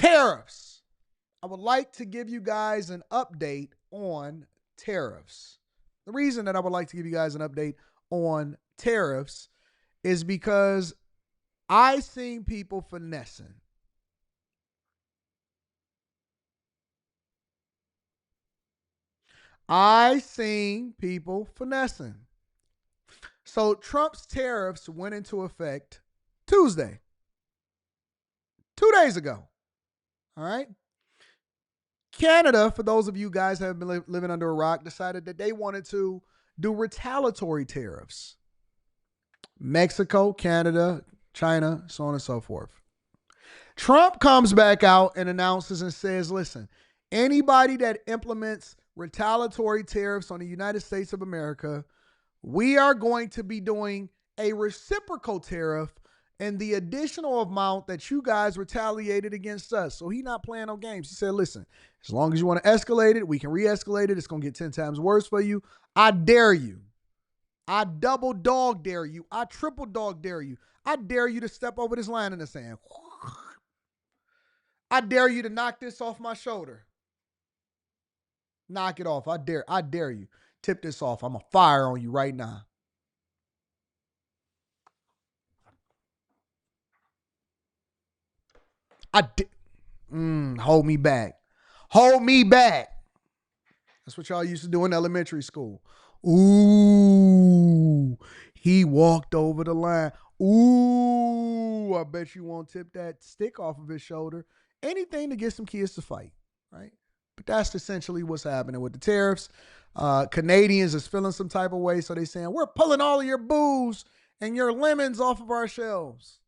tariffs. I would like to give you guys an update on tariffs. The reason that I would like to give you guys an update on tariffs is because I seen people finessing. So Trump's tariffs went into effect Tuesday, 2 days ago. All right. Canada, for those of you guys who have been living under a rock, decided that they wanted to do retaliatory tariffs. Mexico, Canada, China, so on and so forth. Trump comes back out and announces and says, listen, anybody that implements retaliatory tariffs on the United States of America, we are going to be doing a reciprocal tariff and the additional amount that you guys retaliated against us. So he's not playing no games. He said, listen, as long as you want to escalate it, we can re-escalate it. It's going to get 10 times worse for you. I dare you. I double dog dare you. I triple dog dare you. I dare you to step over this line in the sand. I dare you to knock this off my shoulder. Knock it off. I dare you. Tip this off. I'm going to fire on you right now. Hold me back. Hold me back. That's what y'all used to do in elementary school. Ooh, he walked over the line. Ooh, I bet you won't tip that stick off of his shoulder. Anything to get some kids to fight, right? But that's essentially what's happening with the tariffs. Canadians is feeling some type of way, so they're saying, we're pulling all of your booze and your lemons off of our shelves.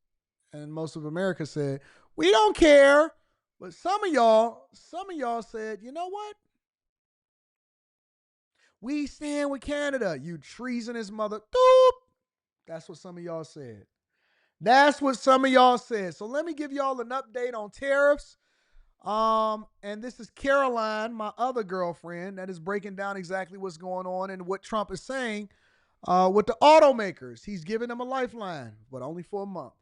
And most of America said, we don't care. But some of y'all said, you know what? We stand with Canada. You treasonous mother. Doop. That's what some of y'all said. So let me give y'all an update on tariffs. And this is Caroline, my other girlfriend, that is breaking down exactly what's going on and what Trump is saying with the automakers. He's giving them a lifeline, but only for a month.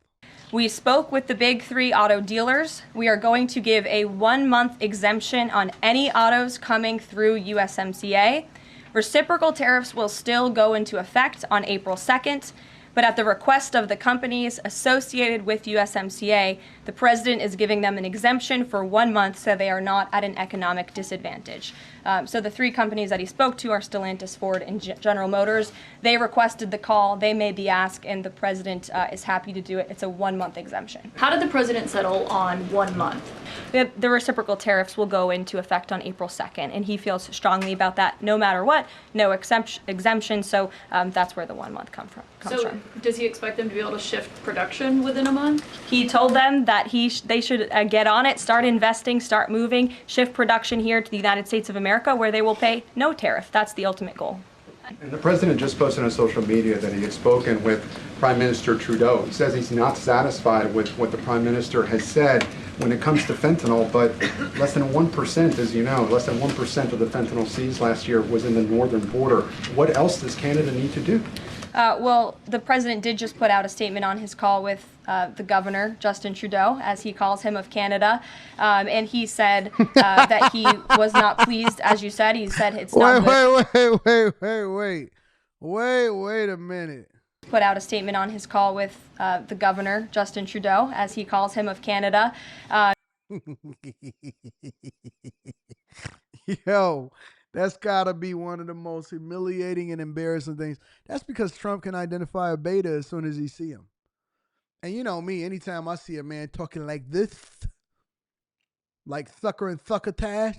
We spoke with the big three auto dealers. We are going to give a 1-month exemption on any autos coming through USMCA. Reciprocal tariffs will still go into effect on April 2nd, but at the request of the companies associated with USMCA, the president is giving them an exemption for 1 month so they are not at an economic disadvantage. So the three companies that he spoke to are Stellantis, Ford, and General Motors. They requested the call, they made the ask, and the president is happy to do it. It's a 1-month exemption. How did the president settle on 1 month? The reciprocal tariffs will go into effect on April 2nd, and he feels strongly about that no matter what, no exemption, so that's where the 1 month comes from. Does he expect them to be able to shift production within a month? He told them that they should get on it, start investing, start moving, shift production here to the United States of America, where they will pay no tariff. That's the ultimate goal. And the president just posted on social media that he had spoken with Prime Minister Trudeau. He says he's not satisfied with what the Prime Minister has said when it comes to fentanyl, but less than 1%, as you know, less than 1% of the fentanyl seized last year was in the northern border. What else does Canada need to do? Well, the president did just put out a statement on his call with the governor, Justin Trudeau, as he calls him, of Canada. And he said that he was not pleased, as you said. He said it's not good. Wait a minute. Put out a statement on his call with the governor, Justin Trudeau, as he calls him, of Canada. Yo, that's got to be one of the most humiliating and embarrassing things. That's because Trump can identify a beta as soon as he see him. And you know me, anytime I see a man talking like this, like sucker and succotash,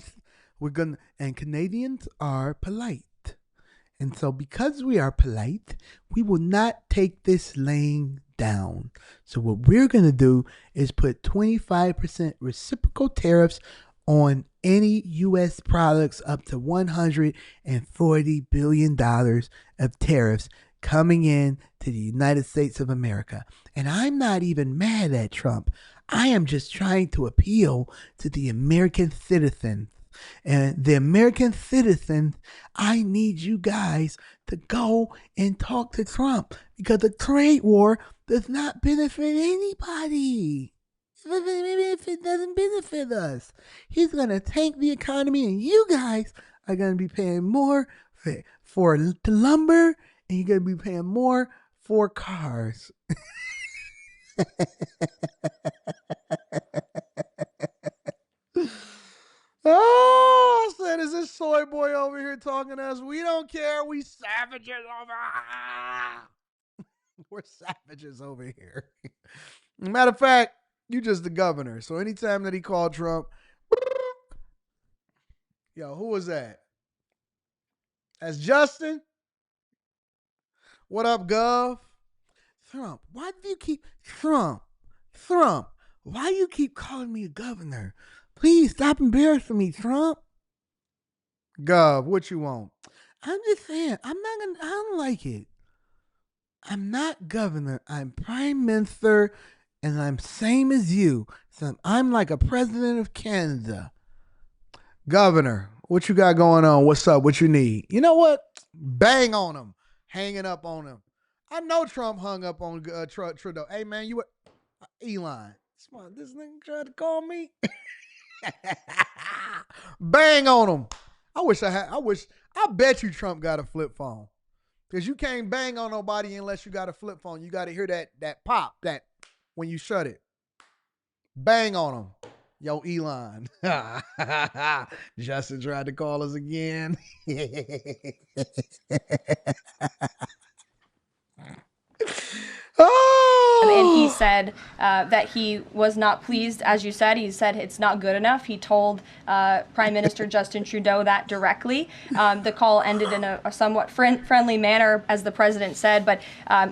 and Canadians are polite. And so because we are polite, we will not take this laying down. So what we're going to do is put 25% reciprocal tariffs on any U.S. products up to $140 billion of tariffs coming in to the United States of America. And I'm not even mad at Trump. I am just trying to appeal to the American citizens. And the American citizens, I need you guys to go and talk to Trump, because the trade war does not benefit anybody. Maybe if it doesn't benefit us, he's going to tank the economy, and you guys are going to be paying more for the lumber, and you're going to be paying more for cars. Oh, I said, is this soy boy over here talking to us? We don't care. We savages over here. We're savages over here. Matter of fact, you just the governor. So anytime that he called Trump, yo, who was that? That's Justin. What up, Gov? Trump, why do you keep Trump? Why you keep calling me a governor? Please stop embarrassing me, Trump. Gov, what you want? I'm just saying, I don't like it. I'm not governor. I'm prime minister, and I'm same as you. So I'm like a president of Canada. Governor, what you got going on? What's up? What you need? You know what? Bang on him. Hanging up on him. I know Trump hung up on Trudeau. Hey, man, you what? Elon. This nigga tried to call me. Bang on him. I bet you Trump got a flip phone. Because you can't bang on nobody unless you got a flip phone. You got to hear that pop, that when you shut it. Bang on him. Yo, Elon. Justin tried to call us again. And he said that he was not pleased, as you said. He said it's not good enough. He told Prime Minister Justin Trudeau that directly. The call ended in a somewhat friendly manner, as the president said, but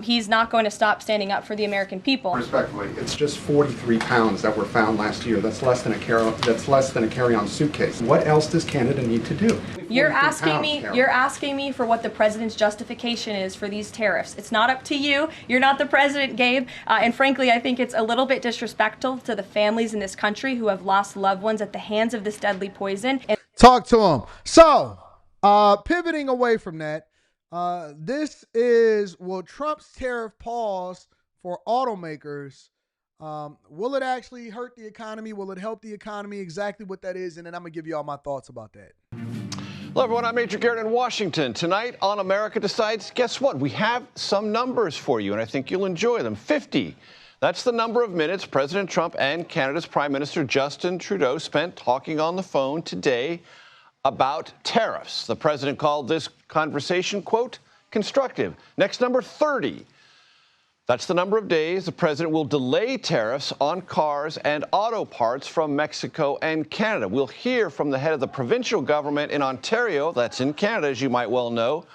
he's not going to stop standing up for the American people. Respectfully, it's just 43 pounds that were found last year. That's less than a carry-on suitcase. What else does Canada need to do? You're asking me for what the president's justification is for these tariffs. It's not up to you. You're not the president, Gabe. And frankly, I think it's a little bit disrespectful to the families in this country who have lost loved ones at the hands of this deadly poison. Talk to him. So, pivoting away from that, this is, will Trump's tariff pause for automakers, will it actually hurt the economy? Will it help the economy? Exactly what that is. And then I'm going to give you all my thoughts about that. Hello, everyone. I'm Major Garrett in Washington. Tonight on America Decides, guess what? We have some numbers for you, and I think you'll enjoy them. 50. That's the number of minutes President Trump and Canada's Prime Minister Justin Trudeau spent talking on the phone today about tariffs. The president called this conversation, quote, constructive. Next number, 30. That's the number of days the president will delay tariffs on cars and auto parts from Mexico and Canada. We'll hear from the head of the provincial government in Ontario, that's in Canada, as you might well know,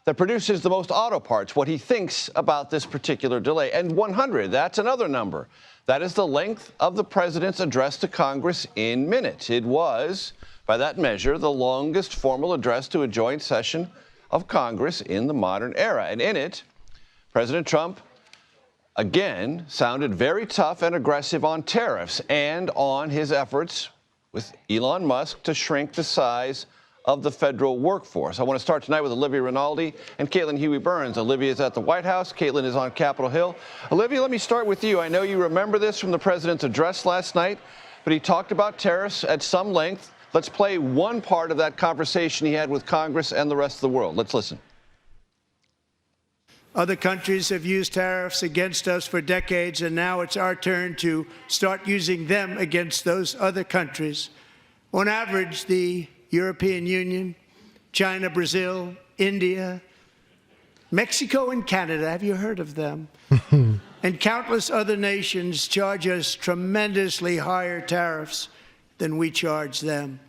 that produces the most auto parts, what he thinks about this particular delay. And 100, that's another number. That is the length of the president's address to Congress in minutes. It was, by that measure, the longest formal address to a joint session of Congress in the modern era. And in it, President Trump again sounded very tough and aggressive on tariffs and on his efforts with Elon Musk to shrink the size of the federal workforce. I want to start tonight with Olivia Rinaldi and Caitlin Huey-Burns. Olivia is at the White House. Caitlin is on Capitol Hill. Olivia, let me start with you. I know you remember this from the president's address last night, but he talked about tariffs at some length. Let's play one part of that conversation he had with Congress and the rest of the world. Let's listen. Other countries have used tariffs against us for decades, and now it's our turn to start using them against those other countries. On average, the European Union, China, Brazil, India, Mexico, and Canada, have you heard of them? And countless other nations charge us tremendously higher tariffs than we charge them.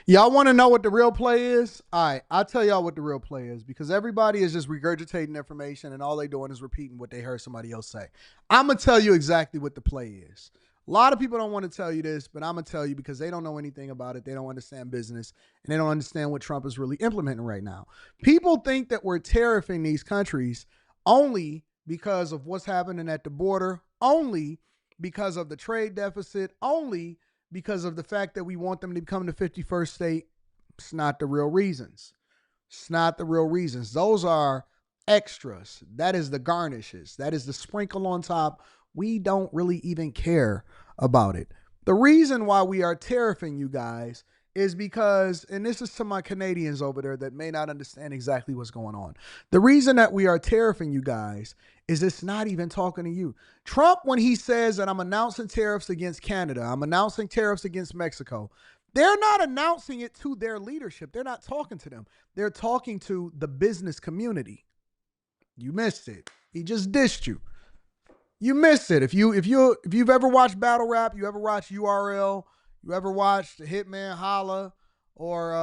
Y'all want to know what the real play is? All right, I'll tell y'all what the real play is, because everybody is just regurgitating information and all they doing is repeating what they heard somebody else say. I'm going to tell you exactly what the play is. A lot of people don't want to tell you this, but I'm going to tell you because they don't know anything about it. They don't understand business, and they don't understand what Trump is really implementing right now. People think that we're tariffing these countries only because of what's happening at the border, only because of the trade deficit, only because of the fact that we want them to become the 51st state. It's not the real reasons. It's not the real reasons. Those are extras. That is the garnishes. That is the sprinkle on top. We don't really even care about it. The reason why we are tariffing you guys is because, and this is to my Canadians over there that may not understand exactly what's going on. The reason that we are tariffing you guys is it's not even talking to you. Trump, when he says that I'm announcing tariffs against Canada, I'm announcing tariffs against Mexico, they're not announcing it to their leadership. They're not talking to them. They're talking to the business community. You missed it. He just dissed you. You missed it. If you've ever watched battle rap, you ever watched URL, you ever watched Hitman Holla, or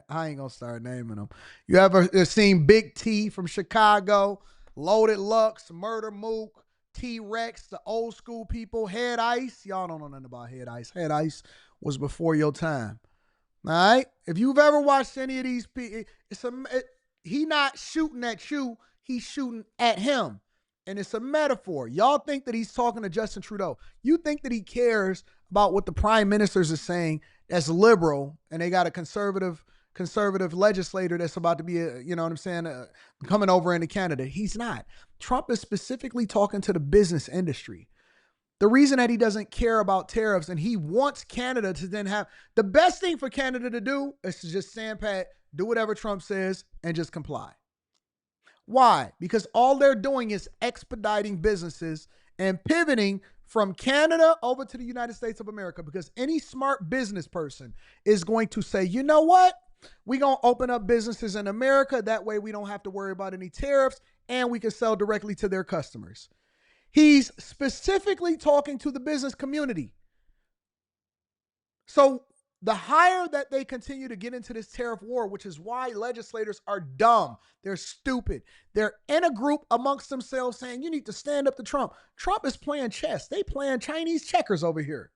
I ain't gonna start naming them. You ever seen Big T from Chicago, Loaded Lux, Murder Mook, T-Rex, the old school people, Head Ice? Y'all don't know nothing about Head Ice. Head Ice was before your time. All right? If you've ever watched any of these people, he not shooting at you, he's shooting at him. And it's a metaphor. Y'all think that he's talking to Justin Trudeau. You think that he cares about what the prime ministers are saying that's liberal, and they got a conservative legislator that's about to be, coming over into Canada. He's not. Trump is specifically talking to the business industry. The reason that he doesn't care about tariffs and he wants Canada to then have, the best thing for Canada to do is to just stand pat, do whatever Trump says, and just comply. Why? Because all they're doing is expediting businesses and pivoting from Canada over to the United States of America, because any smart business person is going to say, you know what? We're going to open up businesses in America. That way we don't have to worry about any tariffs and we can sell directly to their customers. He's specifically talking to the business community. So the higher that they continue to get into this tariff war, which is why legislators are dumb, they're stupid. They're in a group amongst themselves saying, you need to stand up to Trump. Trump is playing chess. They playing Chinese checkers over here.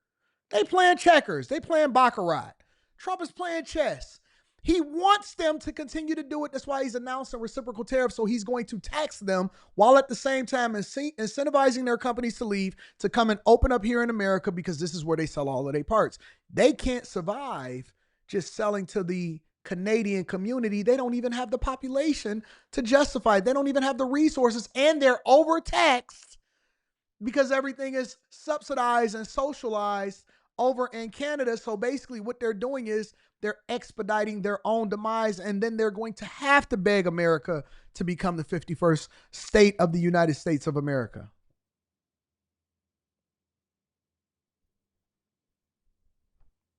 They playing checkers. They playing baccarat. Trump is playing chess. He wants them to continue to do it. That's why he's announcing reciprocal tariffs. So he's going to tax them while at the same time incentivizing their companies to leave, to come and open up here in America, because this is where they sell all of their parts. They can't survive just selling to the Canadian community. They don't even have the population to justify it. They don't even have the resources, and they're overtaxed because everything is subsidized and socialized over in Canada. So basically what they're doing is they're expediting their own demise, and then they're going to have to beg America to become the 51st state of the United States of America.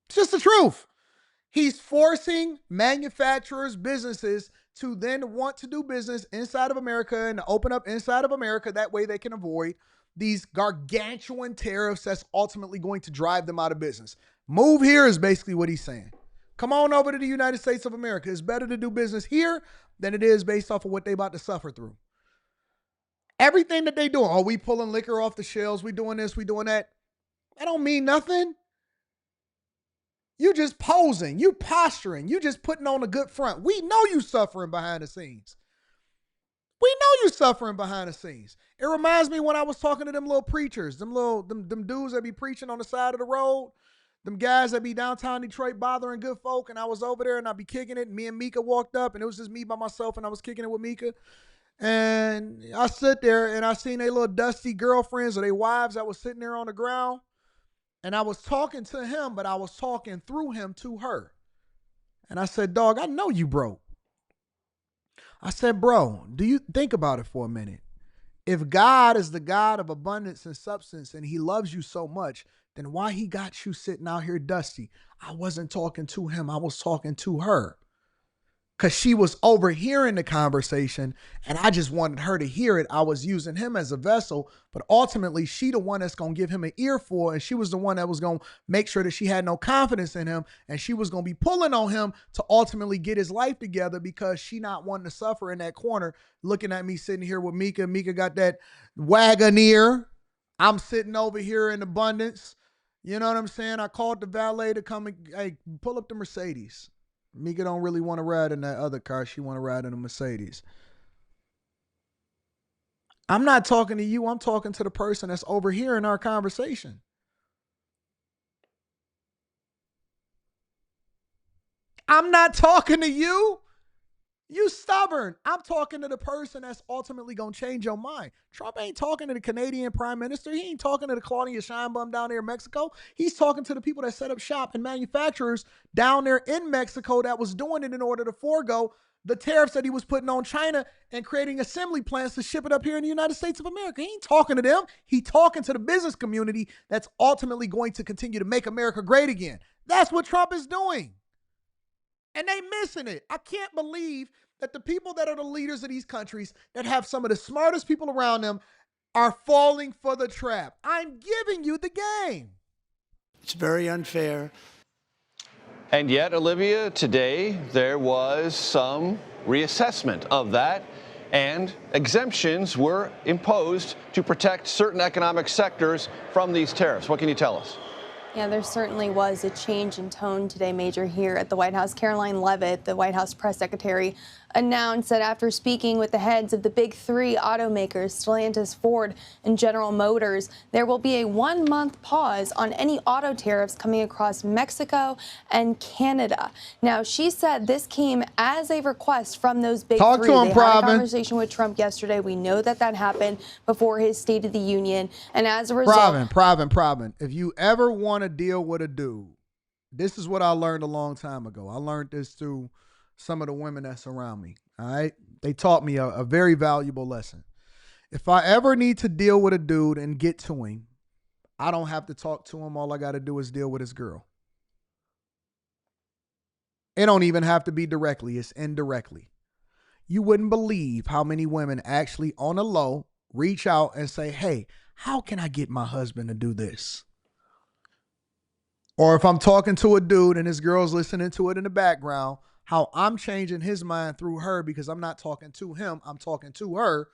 It's just the truth. He's forcing manufacturers, businesses to then want to do business inside of America and open up inside of America. That way they can avoid these gargantuan tariffs that's ultimately going to drive them out of business. Move here is basically what he's saying. Come on over to the United States of America. It's better to do business here than it is based off of what they about to suffer through. Everything that they doing, oh, we pulling liquor off the shelves, we doing this, we doing that. That don't mean nothing. You just posing, you posturing, you just putting on a good front. We know you suffering behind the scenes. We know you suffering behind the scenes. It reminds me when I was talking to them little preachers, them dudes that be preaching on the side of the road, them guys that be downtown Detroit bothering good folk, and I was over there and I be kicking it. And me and Mika walked up, and it was just me by myself, and I was kicking it with Mika. And I sit there and I seen their little dusty girlfriends or their wives that was sitting there on the ground. And I was talking to him, but I was talking through him to her. And I said, dog, I know you broke. I said, bro, do you think about it for a minute? If God is the God of abundance and substance and he loves you so much, then why he got you sitting out here dusty? I wasn't talking to him. I was talking to her. Because she was overhearing the conversation and I just wanted her to hear it. I was using him as a vessel, but ultimately she the one that's going to give him an earful, and she was the one that was going to make sure that she had no confidence in him, and she was going to be pulling on him to ultimately get his life together, because she not wanting to suffer in that corner, looking at me sitting here with Mika. Mika got that Wagoneer. I'm sitting over here in abundance. You know what I'm saying? I called the valet to come and pull up the Mercedes. Mika don't really want to ride in that other car. She want to ride in a Mercedes. I'm not talking to you. I'm talking to the person that's overhearing our conversation. I'm not talking to you. You stubborn. I'm talking to the person that's ultimately going to change your mind. Trump ain't talking to the Canadian prime minister. He ain't talking to the Claudia Sheinbaum down there in Mexico. He's talking to the people that set up shop and manufacturers down there in Mexico that was doing it in order to forego the tariffs that he was putting on China and creating assembly plants to ship it up here in the United States of America. He ain't talking to them. He talking to the business community that's ultimately going to continue to make America great again. That's what Trump is doing. And they missing it. I can't believe that the people that are the leaders of these countries that have some of the smartest people around them are falling for the trap. I'm giving you the game. It's very unfair. And yet, Olivia, today there was some reassessment of that, and exemptions were imposed to protect certain economic sectors from these tariffs. What can you tell us? Yeah, there certainly was a change in tone today, Major, here at the White House. Caroline Leavitt, the White House press secretary, announced that after speaking with the heads of the big three automakers, Stellantis, Ford, and General Motors, there will be a 1-month pause on any auto tariffs coming across Mexico and Canada. Now, she said this came as a request from those big Talk three. to 'em, They had a Pravin. conversation with Trump yesterday. We know that happened before his State of the Union. And as a result, Pravin. If you ever want to deal with a dude, this is what I learned a long time ago. I learned this through some of the women that surround me. All right. They taught me a very valuable lesson. If I ever need to deal with a dude and get to him, I don't have to talk to him. All I got to do is deal with his girl. It don't even have to be directly. It's indirectly. You wouldn't believe how many women actually on the low reach out and say, hey, how can I get my husband to do this? Or if I'm talking to a dude and his girl's listening to it in the background, how I'm changing his mind through her because I'm not talking to him, I'm talking to her.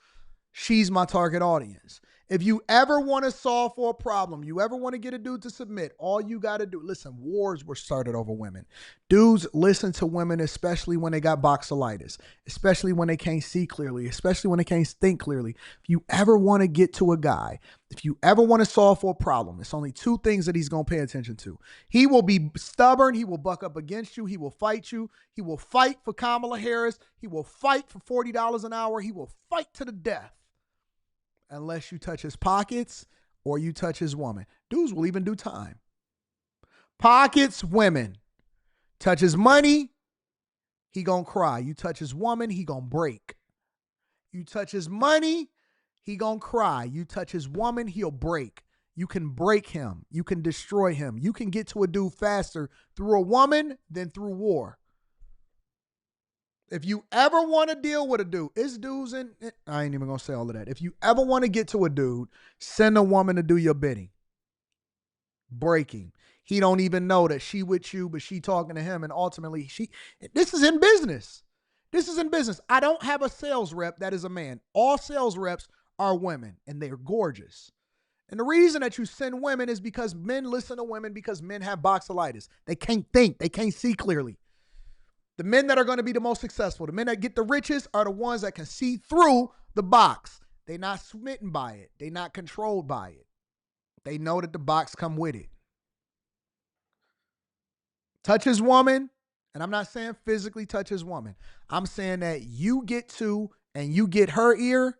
She's my target audience. If you ever want to solve for a problem, you ever want to get a dude to submit, all you got to do, listen, wars were started over women. Dudes listen to women, especially when they got boxelitis, especially when they can't see clearly, especially when they can't think clearly. If you ever want to get to a guy, if you ever want to solve for a problem, it's only 2 things that he's going to pay attention to. He will be stubborn. He will buck up against you. He will fight you. He will fight for Kamala Harris. He will fight for $40 an hour. He will fight to the death. Unless you touch his pockets or you touch his woman. Dudes will even do time. Pockets, women. Touch his money, he gonna cry. You touch his woman, he gonna break. You touch his money, he gonna cry. You touch his woman, he'll break. You can break him. You can destroy him. You can get to a dude faster through a woman than through war. If you ever want to deal with a dude, it's dudes in, I ain't even going to say all of that. If you ever want to get to a dude, send a woman to do your bidding. Break him. He don't even know that she with you, but she talking to him, and ultimately this is in business. This is in business. I don't have a sales rep that is a man. All sales reps are women, and they're gorgeous. And the reason that you send women is because men listen to women because men have boxelitis. They can't think. They can't see clearly. The men that are going to be the most successful, the men that get the richest are the ones that can see through the box. They're not smitten by it. They're not controlled by it. They know that the box come with it. Touch his woman, and I'm not saying physically touch his woman. I'm saying that you get to and you get her ear,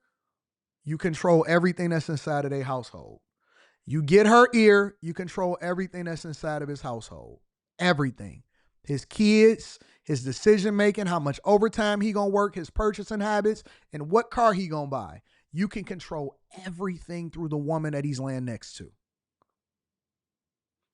you control everything that's inside of their household. You get her ear, you control everything that's inside of his household. Everything. His kids, his decision-making, how much overtime he gonna work, his purchasing habits, and what car he gonna buy. You can control everything through the woman that he's laying next to.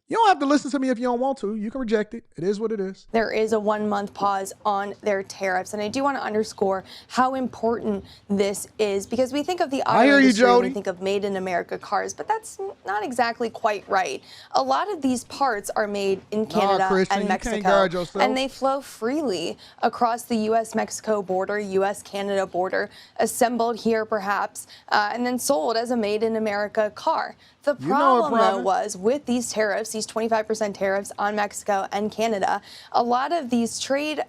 You don't have to listen to me if you don't want to. You can reject it. It is what it is. There is a 1-month pause on their tariffs. And I do want to underscore how important this is, because we think of the auto industry and we think of made in America cars, but that's not exactly quite right. A lot of these parts are made in Canada and Mexico, and they flow freely across the U.S.-Mexico border, U.S.-Canada border, assembled here perhaps, and then sold as a made in America car. The problem, though, was with these tariffs, these 25% tariffs on Mexico and Canada, a lot of these trade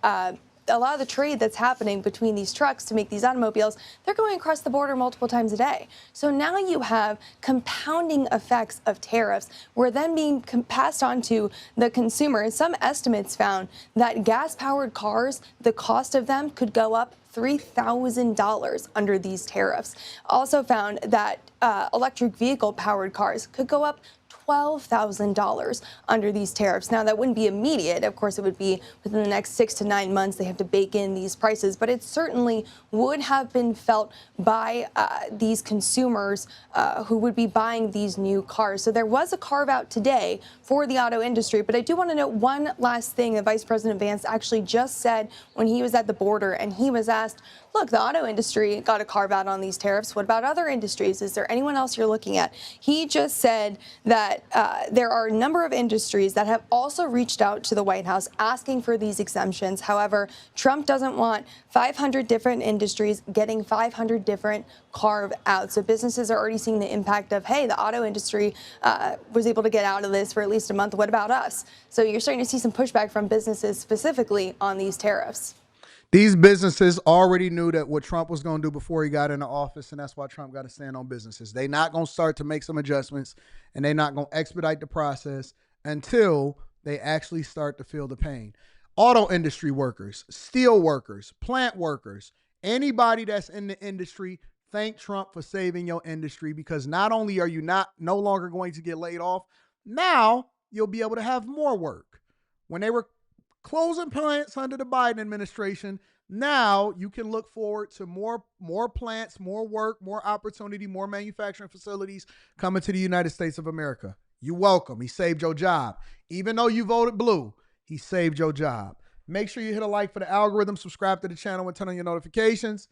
a lot of the trade that's happening between these trucks to make these automobiles, they're going across the border multiple times a day. So now you have compounding effects of tariffs where then being passed on to the consumer. Some estimates found that gas-powered cars, the cost of them could go up $3,000 under these tariffs. Also found that electric vehicle-powered cars could go up $12,000 under these tariffs. Now, that wouldn't be immediate. Of course, it would be within the next 6 to 9 months. They have to bake in these prices, but it certainly would have been felt by these consumers who would be buying these new cars. So there was a carve out today for the auto industry, but I do want to note one last thing that Vice President Vance actually just said when he was at the border, and he was asked, look, the auto industry got a carve out on these tariffs. What about other industries? Is there anyone else you're looking at? He just said that there are a number of industries that have also reached out to the White House asking for these exemptions. However, Trump doesn't want 500 different industries getting 500 different carve outs. So businesses are already seeing the impact of, hey, the auto industry was able to get out of this for at least a month. What about us? So you're starting to see some pushback from businesses specifically on these tariffs. These businesses already knew that what Trump was going to do before he got into office, and that's why Trump got to stand on businesses. They're not going to start to make some adjustments, and they're not going to expedite the process until they actually start to feel the pain. Auto industry workers, steel workers, plant workers, anybody that's in the industry, thank Trump for saving your industry, because not only are you no longer going to get laid off, now you'll be able to have more work. When they were closing plants under the Biden administration, now you can look forward to more plants, more work, more opportunity, more manufacturing facilities coming to the United States of America. You're welcome. He saved your job. Even though you voted blue, he saved your job. Make sure you hit a like for the algorithm, subscribe to the channel, and turn on your notifications.